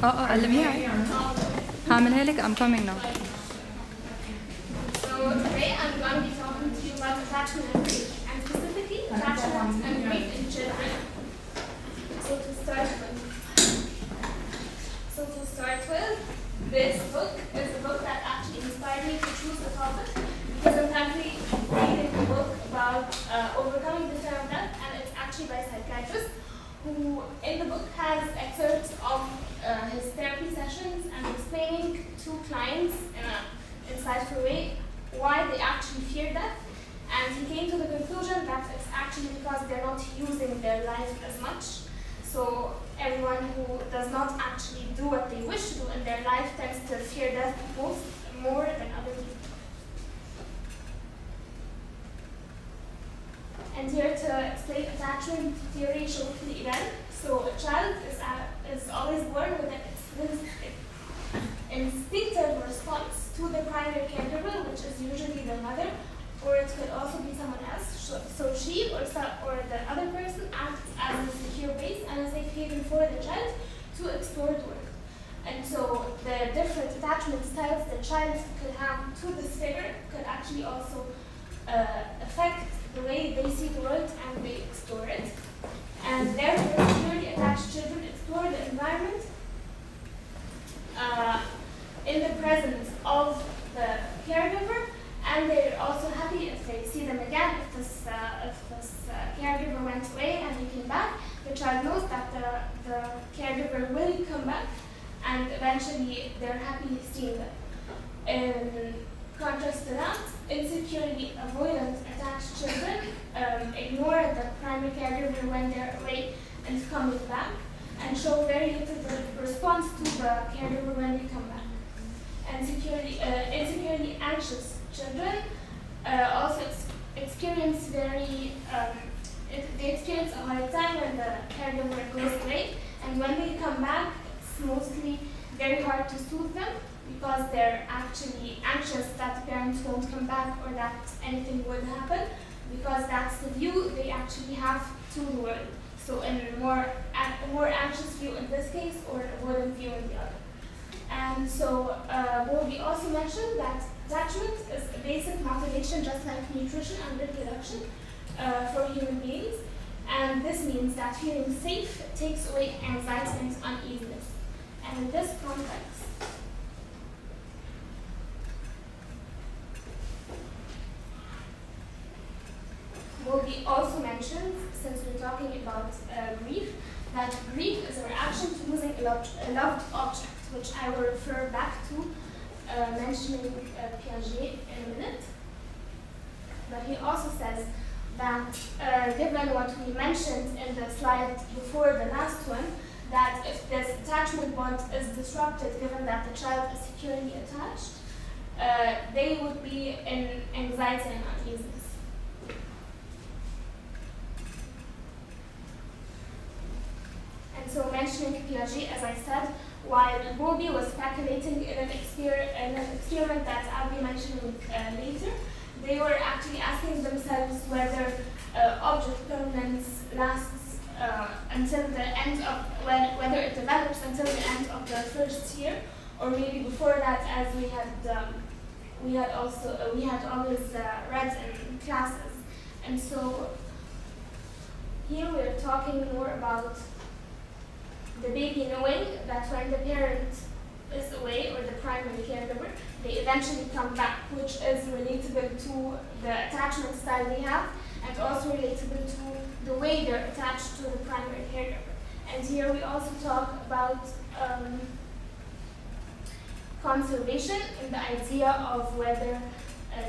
علميها. هعملها لك. I'm coming now. So today I'm going to be talking to you about attachment and grief, and specifically attachment and grief in children. So to start with, this book is a book that actually inspired me to choose the topic, because I'm currently reading a book about overcoming the fear of death, and it's actually by a psychiatrist who in the book has excerpts of his therapy sessions and explaining to clients in an insightful way why they actually fear death. And he came to the conclusion that it's actually because they're not using their life as much. So everyone who does not actually do what they wish to do in their life tends to fear death more than other people. And here to explain attachment theory shortly again. So a child is always born with an instinctive response to the primary caregiver, which is usually the mother, or it could also be someone else. So she or the other person acts as a secure base and a safe haven for the child to explore the world. And so the different attachment styles the child could have to this figure could actually also affect the way they see the world and they explore it. And therefore, securely attached children explore the environment in the presence of the caregiver, and they're also happy if they see them again. If this caregiver went away and he came back, the child knows that the caregiver will come back, and eventually they're happy seeing them. In contrast to that, insecurely avoidant attached children ignore the primary caregiver when they're away and coming back, and show very little response to the caregiver when they come back. And insecurely anxious children also experience they experience a hard time when the caregiver goes away, and when they come back, it's mostly very hard to soothe them, because they're actually anxious that the parents won't come back or that anything would happen, because that's the view they actually have to the world. So a more anxious view in this case, or a avoidant view in the other. And so we also mentioned that attachment is a basic motivation, just like nutrition and reproduction for human beings. And this means that feeling safe takes away anxiety and uneasiness. And in this context, Bowlby also mentions, since we're talking about grief, that grief is a reaction to losing a loved object, which I will refer back to mentioning Piaget in a minute. But he also says that given what we mentioned in the slide before the last one, that if this attachment bond is disrupted, given that the child is securely attached, they would be in anxiety and uneasiness. And so mentioning Piaget, as I said, while Bowlby was speculating in an experiment that I'll be mentioning later, they were actually asking themselves whether object permanence lasts until the end of, whether it develops until the end of the first year, or maybe before that, as we had always read in classes. And so here we're talking more about the baby knowing that when the parent is away, or the primary caregiver, they eventually come back, which is relatable to the attachment style they have, and also relatable to the way they're attached to the primary caregiver. And here we also talk about conservation and the idea of whether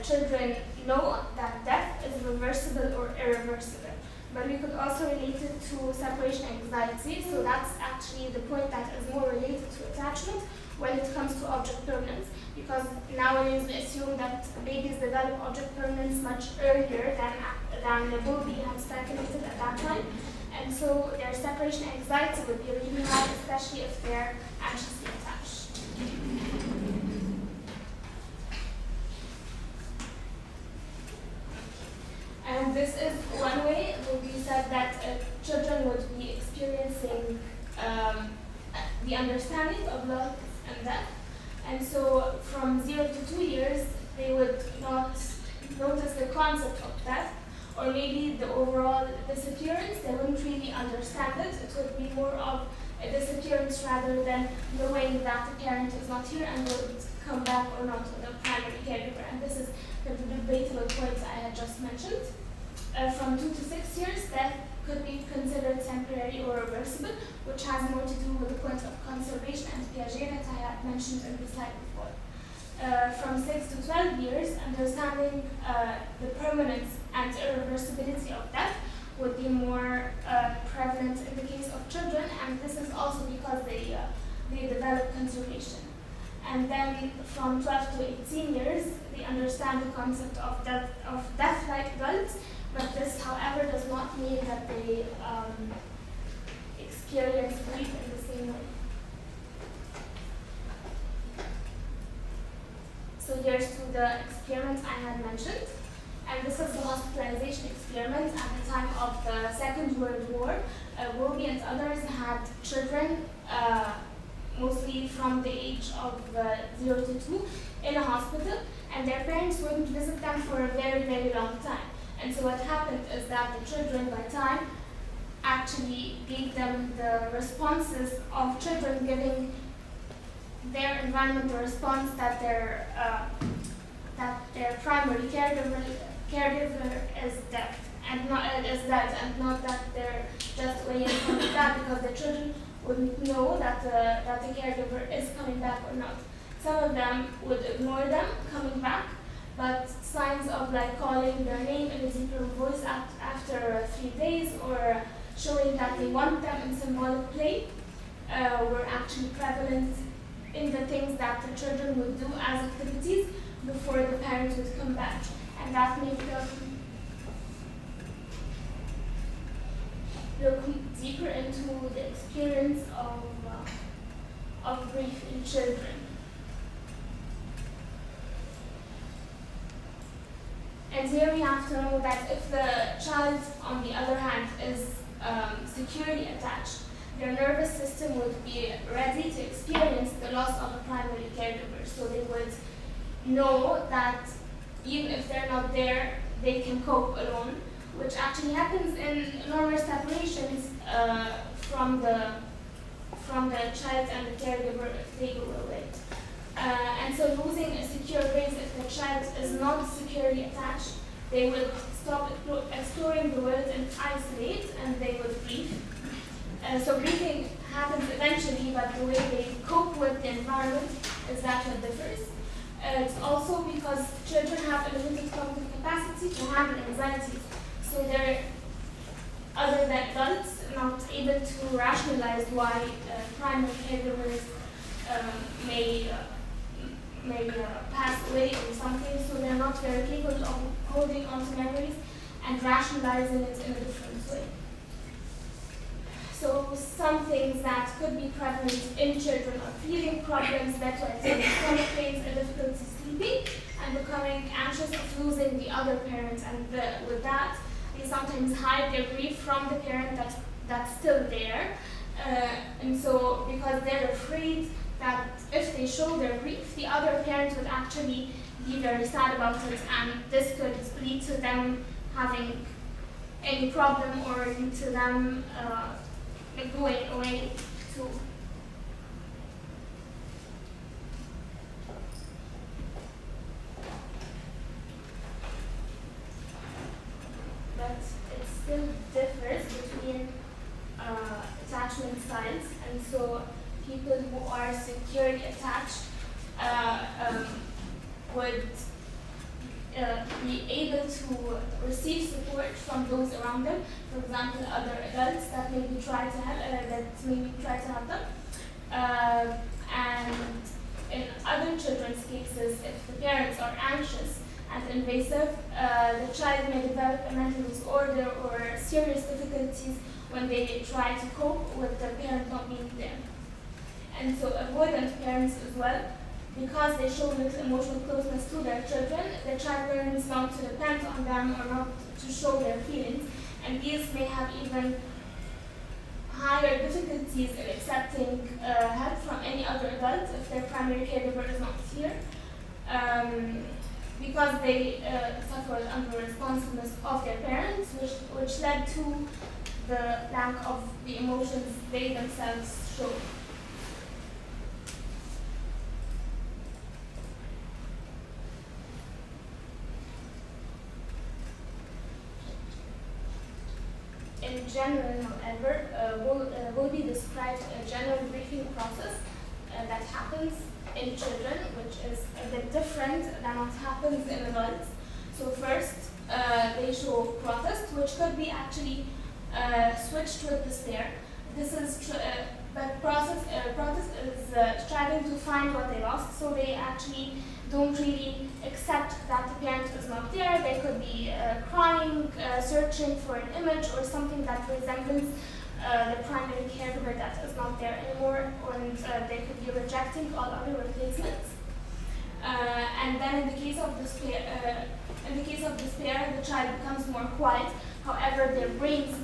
children know that death is reversible or irreversible. But we could also relate it to separation anxiety, so that's actually the point that is more related to attachment when it comes to object permanence, because nowadays we assume that babies develop object permanence much earlier than the Bowlby had speculated at that time, and so their separation anxiety would be really high, especially if they're anxiously attached. And this is one way where we said that children would be experiencing the the understanding of life and death. And so from 0 to 2 years, they would not notice the concept of death, or maybe the overall disappearance. They wouldn't really understand it. It would be more of a disappearance rather than knowing that the parent is not here and would come back or not with a primary caregiver. And this is the debatable point I had just mentioned. From 2 to 6 years, death could be considered temporary or reversible, which has more to do with the point of conservation and Piaget that I had mentioned in the slide before. From 6 to 12 years, understanding the permanence and irreversibility of death would be more prevalent in the case of children, and this is also because they develop conservation. And then from 12 to 18 years, they understand the concept of death like adults, but this, however, does not mean that they experience grief in the same way. So here's to the experiment I had mentioned. And this is the hospitalization experiment at the time of the Second World War. Wilby and others had children, mostly from the age of 0 to 2, in a hospital, and their parents wouldn't visit them for a very, very long time. And so what happened is that the children, by time, actually gave them the responses of children giving their environment the response that their primary caregiver is dead, and not that they're just away from the dad, because the children wouldn't know that the caregiver is coming back or not. Some of them would ignore them coming back, but signs of like calling their name in a deeper voice after 3 days, or showing that they want them in symbolic play, were actually prevalent in the things that the children would do as activities before the parents would come back. And that made them look deeper into the experience of grief in children. And here we have to know that if the child, on the other hand, is securely attached, their nervous system would be ready to experience the loss of a primary caregiver. So they would know that even if they're not there, they can cope alone, which actually happens in normal separations from the child and the caregiver if they go away. And so losing a secure base, if the child is not securely attached, they would stop exploring the world and isolate, and they would grieve. So grieving happens eventually, but the way they cope with the environment is that what differs. It's also because children have a limited cognitive capacity to handle anxiety. So they're, other than adults, not able to rationalize why primary caregivers may pass away or something. So they're not very capable of holding on to memories and rationalizing it in a different way. So some things that could be prevalent in children are feeling problems, bedtime, stomach pains, and difficulty sleeping, and becoming anxious of losing the other parent. And with that, they sometimes hide their grief from the parent that's still there. And so because they're afraid that if they show their grief, the other parent would actually be very sad about it, and this could lead to them having any problem or lead to them going away too. But it still differs between attachment styles, and so people who are securely attached would be able to receive support from those around them. For example, other adults that maybe try to help them. And in other children's cases, if the parents are anxious and invasive, the child may develop a mental disorder or serious difficulties when they try to cope with the parent not being there. And so avoidant parents as well, because they show little emotional closeness to their children, the child learns not to depend on them or not to show their feelings, and these may have even higher difficulties in accepting help primary caregiver is not here, because they suffered under responsiveness of their parents, which led to the lack of the emotions they themselves show. In general, however, will be described a general grieving process that happens in children, which is a bit different than what happens in adults. So first, they show protest, which could be actually switched with despair. This is but protest is striving to find what they lost. So they actually don't really accept that the parent is not there. They could be crying, searching for an image or something that resembles the primary caregiver that is not there anymore, and they could be rejecting all other replacements. And then in the case of despair, the child becomes more quiet. However, the brains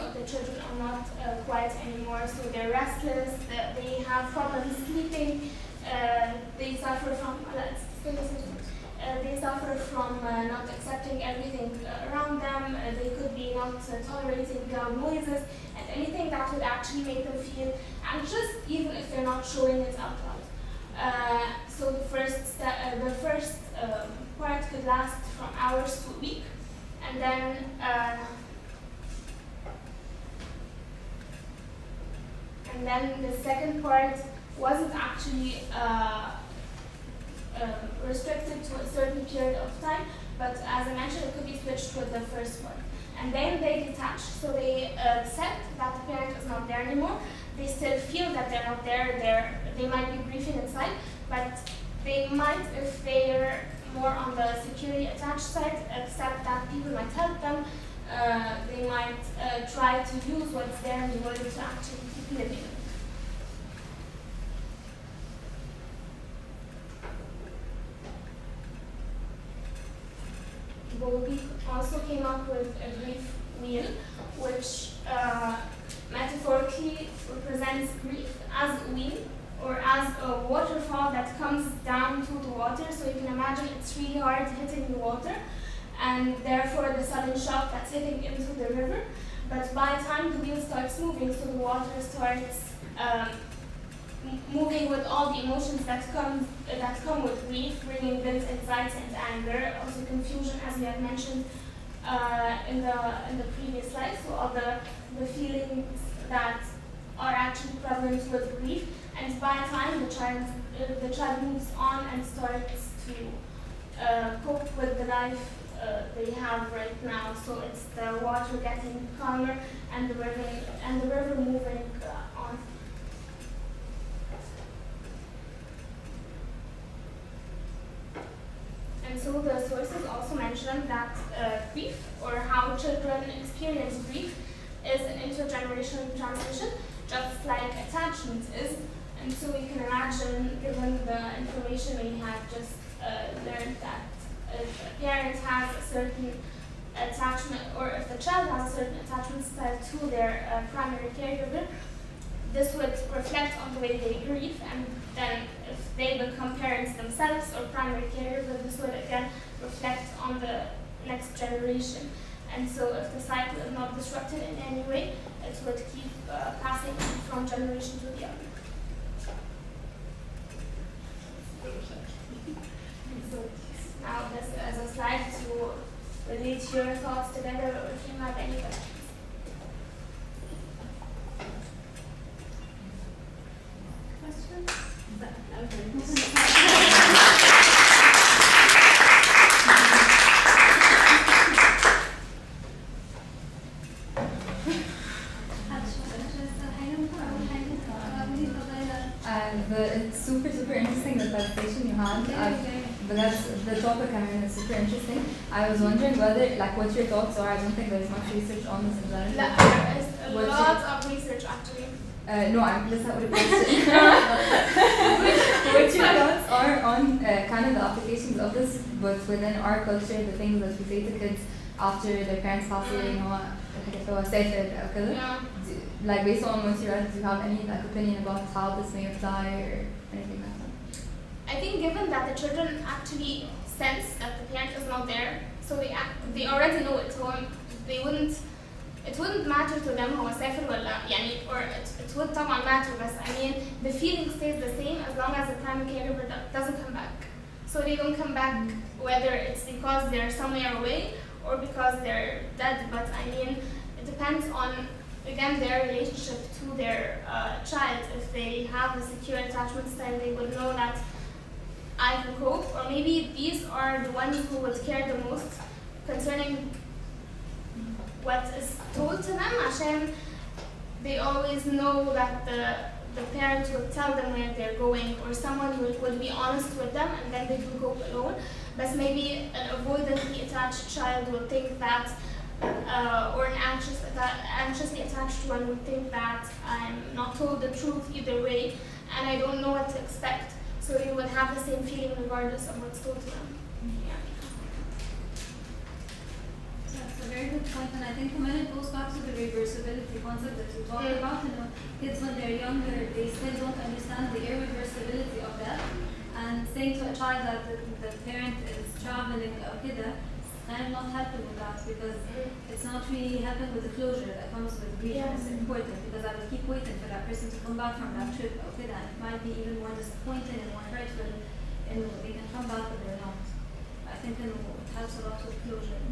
of the children are not quiet anymore, so they're restless. They have problems sleeping. They suffer from not accepting everything around them. They could be not tolerating loud noises and anything that would actually make them feel anxious, even if they're not showing it out loud. So the first part could last from hours to a week, and then the second part wasn't actually restricted to a certain period of time, but as I mentioned, it could be switched with the first one. And then they detach, so they accept that the parent is not there anymore. They still feel that they're not there. They might be grieving inside, but they might, if they're more on the securely attached side, accept that people might help them. They might try to use what's there in order to actually keep living. Bowlby also came up with a grief wheel, which metaphorically represents grief as a wheel or as a waterfall that comes down to the water. So you can imagine it's really hard hitting the water, and therefore the sudden shock that's hitting into the river. But by the time the wheel starts moving, so the water starts moving with all the emotions that come with grief, bringing guilt, anxiety, and anger, also confusion, as we had mentioned in the previous slide. So all the feelings that are actually prevalent with grief, and by the time the child moves on and starts to cope with the life they have right now. So it's the water getting calmer and the river moving on. And so the sources also mention that grief, or how children experience grief, is an intergenerational transmission, just like attachment is. And so we can imagine, given the information we have just learned, that if a parent has a certain attachment, or if the child has a certain attachment style to their primary caregiver, this would reflect on the way they grieve, and then if they become parents themselves or primary caregivers, this would again reflect on the next generation. And so if the cycle is not disrupted in any way, it would keep passing from generation to the other. So now this as a slide to relate your thoughts together, or if you have any questions. It's super interesting, the presentation you had. Because the topic, I mean, is super interesting. I was wondering whether, like, what your thoughts are. I don't think there's much research on this in general. There is a lot of research, actually. No, I'm just not with a question. Which your thoughts are on kind of the applications of this, but within our culture, the things that we say to kids after their parents pass away, you know, سافر أو كذا. Like based on what you read, do you have any like opinion about how this may apply or anything like that? I think given that the children actually sense that the parent is not there, so they already know it, so it wouldn't matter to them هو سافر ولا يعني, or it would طبعا matter, but I mean the feeling stays the same as long as the primary caregiver doesn't come back. So they don't come back whether it's because they're somewhere away or because they're dead, but I mean it depends on again their relationship to their child. If they have a secure attachment style, they would know that I can cope, or maybe these are the ones who would care the most concerning what is told to them, عشان they always know that the parent will tell them where they're going, or someone will be honest with them, and then they can cope alone. But maybe an avoidantly attached child will think that, or an anxiously attached one would think that I'm not told the truth either way, and I don't know what to expect. So they would have the same feeling regardless of what's told to them. Yeah. That's a very good point, and I think when it goes back to the reversibility concept that you talked about, you know, kids when they're younger, they still don't understand the irreversibility of that, and saying to a child that the parent is traveling or كده, I'm not helping with that, because it's not really helping with the closure that comes with grief. Yeah. It's important because I will keep waiting for that person to come back from that trip or كده, and it might be even more disappointing and more hurtful, and they can come back but they're not. I think it helps a lot with closure.